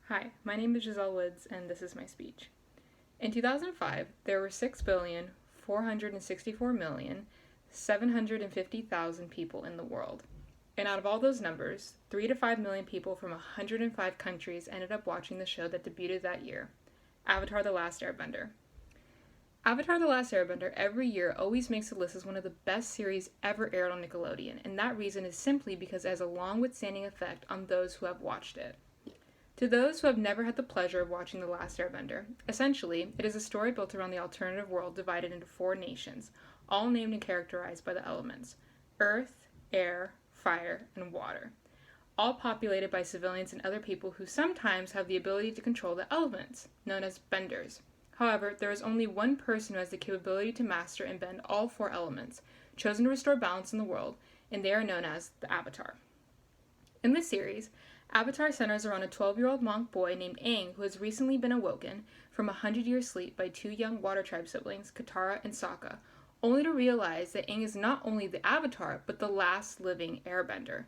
Hi, my name is Giselle Woods, and this is my speech. In 2005, there were 6,464,750,000 people in the world. And out of all those numbers, 3 to 5 million people from 105 countries ended up watching the show that debuted that year, Avatar The Last Airbender. Avatar The Last Airbender every year always makes the list as one of the best series ever aired on Nickelodeon, and that reason is simply because it has a long withstanding effect on those who have watched it. To those who have never had the pleasure of watching The Last Airbender, essentially, it is a story built around the alternative world divided into 4 nations, all named and characterized by the elements: earth, air, fire, and water, all populated by civilians and other people who sometimes have the ability to control the elements, known as benders. However, there is only one person who has the capability to master and bend all 4 elements, chosen to restore balance in the world, and they are known as the Avatar. In this series, Avatar centers around a 12-year-old monk boy named Aang who has recently been awoken from a 100-year sleep by 2 young Water Tribe siblings, Katara and Sokka, only to realize that Aang is not only the Avatar, but the last living airbender.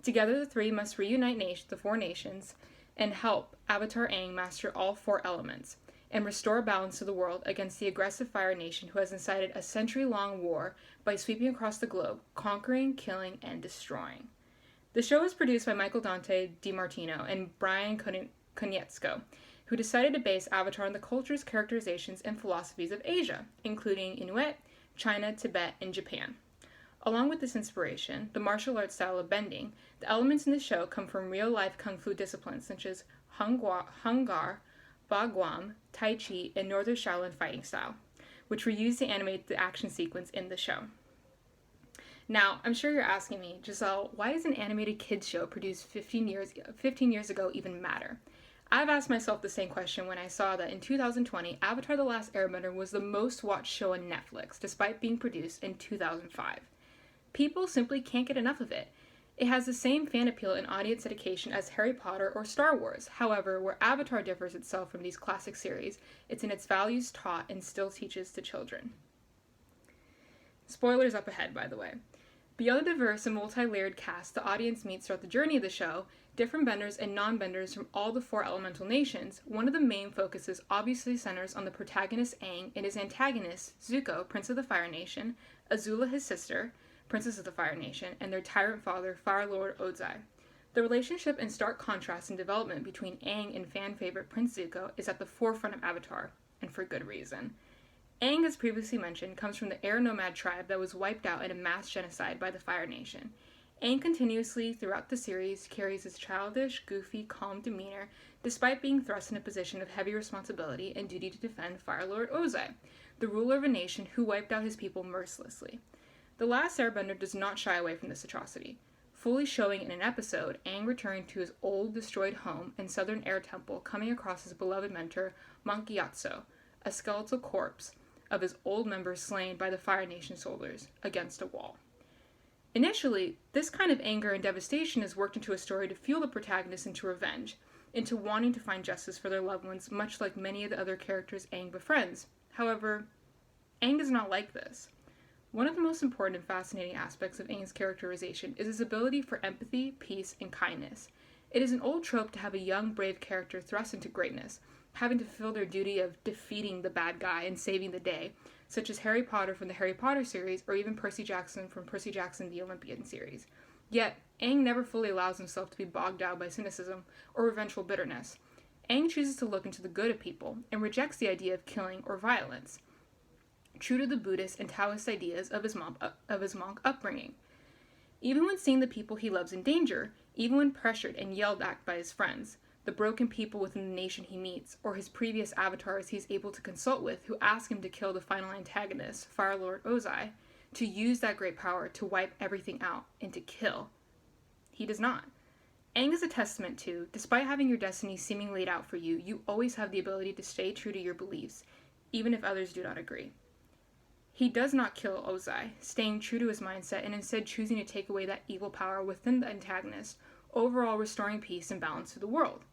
Together, the 3 must reunite the 4 nations and help Avatar Aang master all 4 elements and restore balance to the world against the aggressive Fire Nation who has incited a century-long war by sweeping across the globe, conquering, killing, and destroying. The show was produced by Michael Dante DiMartino and Brian Konietzko, who decided to base Avatar on the cultures, characterizations, and philosophies of Asia, including Inuit, China, Tibet, and Japan. Along with this inspiration, the martial arts style of bending, the elements in the show come from real-life kung fu disciplines such as Hung Gar, Ba Guam, Tai Chi, and Northern Shaolin fighting style, which were used to animate the action sequence in the show. Now, I'm sure you're asking me, Giselle, why does an animated kids show produced 15 years ago even matter? I've asked myself the same question when I saw that in 2020, Avatar The Last Airbender was the most watched show on Netflix, despite being produced in 2005. People simply can't get enough of it. It has the same fan appeal and audience dedication as Harry Potter or Star Wars. However, where Avatar differs itself from these classic series, it's in its values taught and still teaches to children. Spoilers up ahead, by the way. Beyond the diverse and multi-layered cast the audience meets throughout the journey of the show, different benders and non-benders from all the 4 elemental nations, one of the main focuses obviously centers on the protagonist Aang and his antagonist, Zuko, Prince of the Fire Nation, Azula, his sister, Princess of the Fire Nation, and their tyrant father, Fire Lord Ozai. The relationship and stark contrast in development between Aang and fan favorite Prince Zuko is at the forefront of Avatar, and for good reason. Aang, as previously mentioned, comes from the Air Nomad tribe that was wiped out in a mass genocide by the Fire Nation. Aang continuously, throughout the series, carries his childish, goofy, calm demeanor, despite being thrust in a position of heavy responsibility and duty to defend Fire Lord Ozai, the ruler of a nation who wiped out his people mercilessly. The Last Airbender does not shy away from this atrocity, fully showing in an episode Aang returning to his old, destroyed home in Southern Air Temple, coming across his beloved mentor, Monk Gyatso, a skeletal corpse of his old members slain by the Fire Nation soldiers against a wall. Initially, this kind of anger and devastation is worked into a story to fuel the protagonist into revenge, into wanting to find justice for their loved ones, much like many of the other characters Aang befriends. However, Aang is not like this. One of the most important and fascinating aspects of Aang's characterization is his ability for empathy, peace, and kindness. It is an old trope to have a young, brave character thrust into greatness, having to fulfill their duty of defeating the bad guy and saving the day, such as Harry Potter from the Harry Potter series, or even Percy Jackson from Percy Jackson the Olympian series. Yet, Aang never fully allows himself to be bogged down by cynicism or revengeful bitterness. Aang chooses to look into the good of people and rejects the idea of killing or violence, true to the Buddhist and Taoist ideas of his monk upbringing. Even when seeing the people he loves in danger, even when pressured and yelled at by his friends, the broken people within the nation he meets, or his previous avatars he's able to consult with who ask him to kill the final antagonist, Fire Lord Ozai, to use that great power to wipe everything out and to kill, he does not. Aang is a testament to, despite having your destiny seeming laid out for you, you always have the ability to stay true to your beliefs, even if others do not agree. He does not kill Ozai, staying true to his mindset and instead choosing to take away that evil power within the antagonist, overall restoring peace and balance to the world.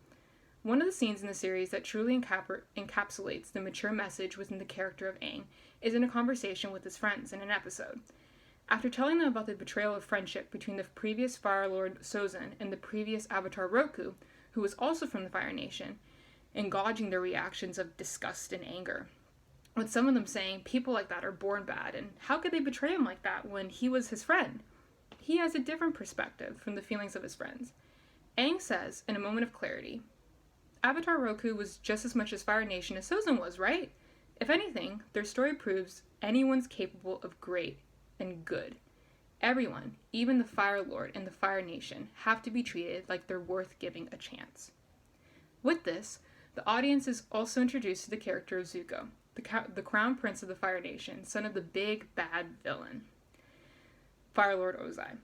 One of the scenes in the series that truly encapsulates the mature message within the character of Aang is in a conversation with his friends in an episode. After telling them about the betrayal of friendship between the previous Fire Lord Sozin and the previous Avatar Roku, who was also from the Fire Nation, and gauging their reactions of disgust and anger. With some of them saying, people like that are born bad, and how could they betray him like that when he was his friend? He has a different perspective from the feelings of his friends. Aang says, in a moment of clarity, Avatar Roku was just as much as Fire Nation as Sozin was, right? If anything, their story proves anyone's capable of great and good. Everyone, even the Fire Lord and the Fire Nation, have to be treated like they're worth giving a chance. With this, the audience is also introduced to the character of Zuko, the Crown Prince of the Fire Nation, son of the big bad villain, Fire Lord Ozai.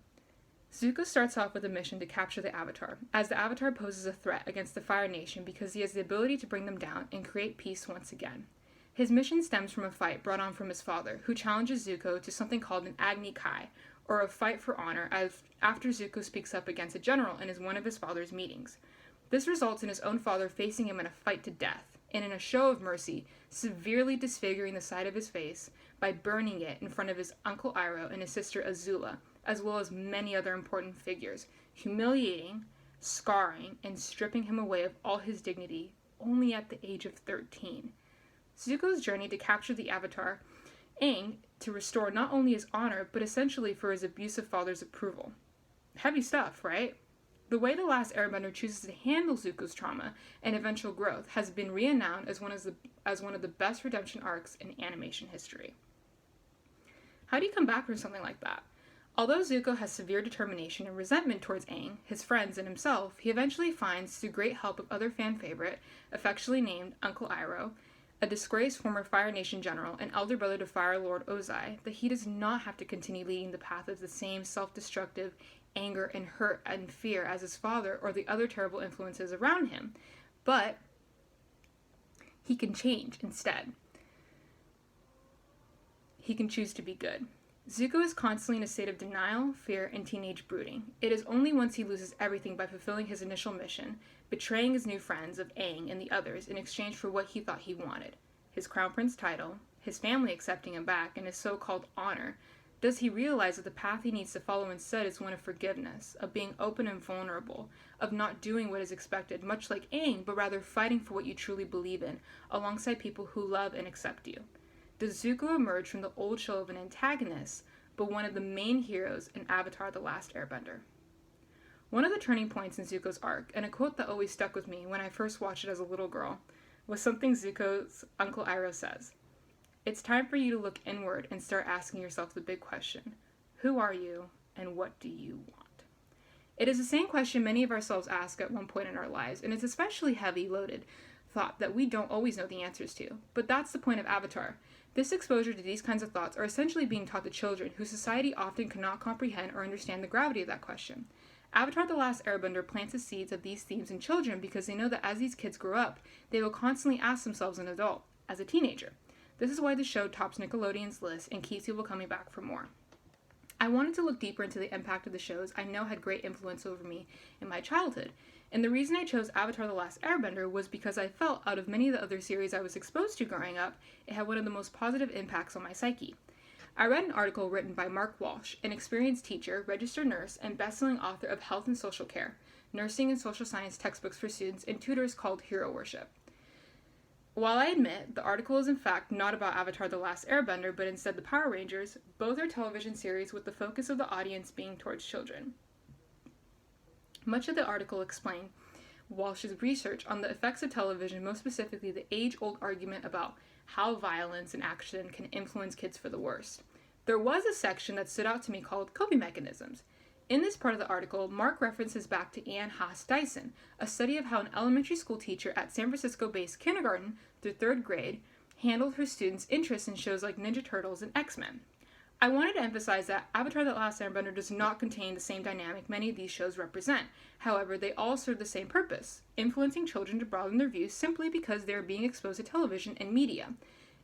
Zuko starts off with a mission to capture the Avatar, as the Avatar poses a threat against the Fire Nation because he has the ability to bring them down and create peace once again. His mission stems from a fight brought on from his father, who challenges Zuko to something called an Agni Kai, or a fight for honor, after Zuko speaks up against a general in one of his father's meetings. This results in his own father facing him in a fight to death, and in a show of mercy, severely disfiguring the side of his face by burning it in front of his Uncle Iroh and his sister Azula, as well as many other important figures, humiliating, scarring, and stripping him away of all his dignity, only at the age of 13. Zuko's journey to capture the Avatar, Aang, to restore not only his honor, but essentially for his abusive father's approval. Heavy stuff, right? The way The Last Airbender chooses to handle Zuko's trauma and eventual growth has been renowned as one of the best redemption arcs in animation history. How do you come back from something like that? Although Zuko has severe determination and resentment towards Aang, his friends, and himself, he eventually finds, through great help of other fan favorite, affectionately named Uncle Iroh, a disgraced former Fire Nation general and elder brother to Fire Lord Ozai, that he does not have to continue leading the path of the same self-destructive anger and hurt and fear as his father or the other terrible influences around him, but he can change instead. He can choose to be good. Zuko is constantly in a state of denial, fear, and teenage brooding. It is only once he loses everything by fulfilling his initial mission, betraying his new friends of Aang and the others in exchange for what he thought he wanted, his Crown Prince title, his family accepting him back, and his so-called honor, does he realize that the path he needs to follow instead is one of forgiveness, of being open and vulnerable, of not doing what is expected, much like Aang, but rather fighting for what you truly believe in, alongside people who love and accept you. Does Zuko emerge from the old shell of an antagonist, but one of the main heroes in Avatar: The Last Airbender? One of the turning points in Zuko's arc, and a quote that always stuck with me when I first watched it as a little girl, was something Zuko's Uncle Iroh says. It's time for you to look inward and start asking yourself the big question. Who are you, and what do you want? It is the same question many of ourselves ask at one point in our lives, and it's especially heavy-loaded thought that we don't always know the answers to. But that's the point of Avatar. This exposure to these kinds of thoughts are essentially being taught to children, whose society often cannot comprehend or understand the gravity of that question. Avatar: The Last Airbender plants the seeds of these themes in children because they know that as these kids grow up, they will constantly ask themselves as a teenager. This is why the show tops Nickelodeon's list and keeps people coming back for more. I wanted to look deeper into the impact of the shows I know had great influence over me in my childhood, and the reason I chose Avatar: The Last Airbender was because I felt, out of many of the other series I was exposed to growing up, it had one of the most positive impacts on my psyche. I read an article written by Mark Walsh, an experienced teacher, registered nurse, and best-selling author of Health and Social Care, nursing and social science textbooks for students and tutors, called Hero Worship. While I admit the article is in fact not about Avatar: The Last Airbender, but instead the Power Rangers, both are television series with the focus of the audience being towards children. Much of the article explained Walsh's research on the effects of television, most specifically the age-old argument about how violence and action can influence kids for the worst. There was a section that stood out to me called Coping Mechanisms. In this part of the article, Mark references back to Anne Haas Dyson, a study of how an elementary school teacher at San Francisco-based kindergarten through 3rd grade handled her students' interest in shows like Ninja Turtles and X-Men. I wanted to emphasize that Avatar: The Last Airbender does not contain the same dynamic many of these shows represent. However, they all serve the same purpose, influencing children to broaden their views simply because they are being exposed to television and media.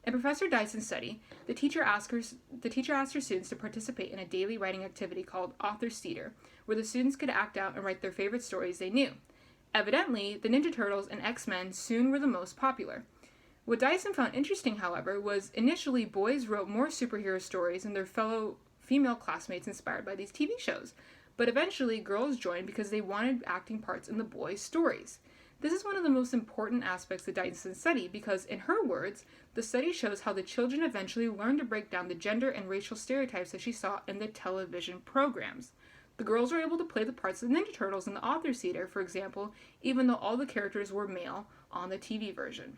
In Professor Dyson's study, the teacher asked her students to participate in a daily writing activity called Author's Theater, where the students could act out and write their favorite stories they knew. Evidently, the Ninja Turtles and X-Men soon were the most popular. What Dyson found interesting, however, was initially boys wrote more superhero stories than their fellow female classmates inspired by these TV shows. But eventually, girls joined because they wanted acting parts in the boys' stories. This is one of the most important aspects of Dyson's study because, in her words, the study shows how the children eventually learned to break down the gender and racial stereotypes that she saw in the television programs. The girls were able to play the parts of the Ninja Turtles in the Author's Theater, for example, even though all the characters were male on the TV version.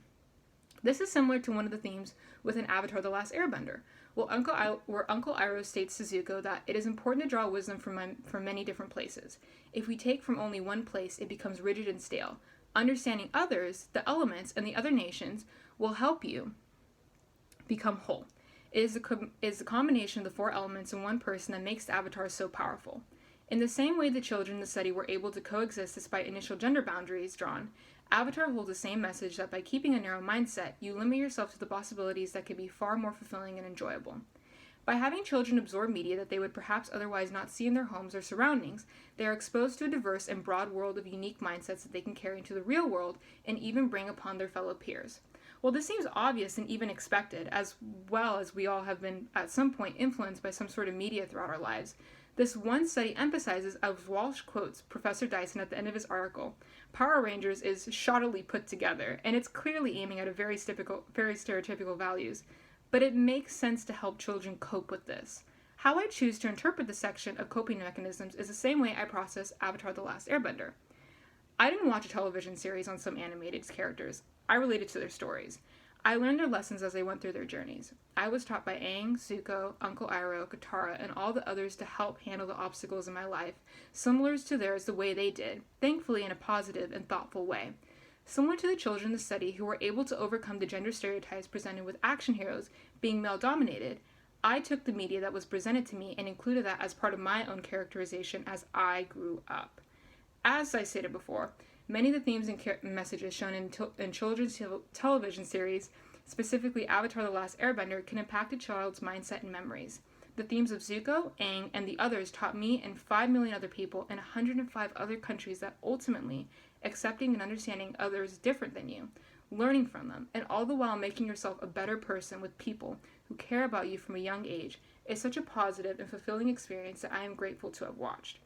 This is similar to one of the themes within Avatar The Last Airbender, where Uncle Iroh states to Zuko that it is important to draw wisdom from many different places. If we take from only one place, it becomes rigid and stale. Understanding others, the elements, and the other nations will help you become whole. It is the combination of the four elements in one person that makes the Avatar so powerful. In the same way the children in the study were able to coexist despite initial gender boundaries drawn, Avatar holds the same message that by keeping a narrow mindset, you limit yourself to the possibilities that can be far more fulfilling and enjoyable. By having children absorb media that they would perhaps otherwise not see in their homes or surroundings, they are exposed to a diverse and broad world of unique mindsets that they can carry into the real world and even bring upon their fellow peers. While this seems obvious and even expected, as well as we all have been at some point influenced by some sort of media throughout our lives, this one study emphasizes, as Walsh quotes Professor Dyson at the end of his article, Power Rangers is shoddily put together, and it's clearly aiming at very stereotypical values. But it makes sense to help children cope with this. How I choose to interpret the section of coping mechanisms is the same way I process Avatar The Last Airbender. I didn't watch a television series on some animated characters. I related to their stories. I learned their lessons as they went through their journeys. I was taught by Aang, Zuko, Uncle Iroh, Katara, and all the others to help handle the obstacles in my life, similar to theirs the way they did, thankfully in a positive and thoughtful way. Similar to the children in the study who were able to overcome the gender stereotypes presented with action heroes being male-dominated, I took the media that was presented to me and included that as part of my own characterization as I grew up. As I stated before, many of the themes and messages shown in children's television series, specifically Avatar The Last Airbender, can impact a child's mindset and memories. The themes of Zuko, Aang, and the others taught me and 5 million other people in 105 other countries that ultimately accepting and understanding others different than you, learning from them, and all the while making yourself a better person with people who care about you from a young age is such a positive and fulfilling experience that I am grateful to have watched.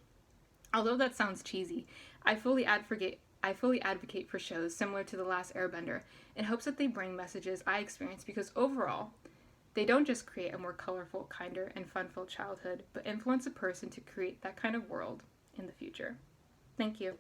Although that sounds cheesy, I fully advocate for shows similar to The Last Airbender in hopes that they bring messages I experience because overall, they don't just create a more colorful, kinder, and fun-filled childhood, but influence a person to create that kind of world in the future. Thank you.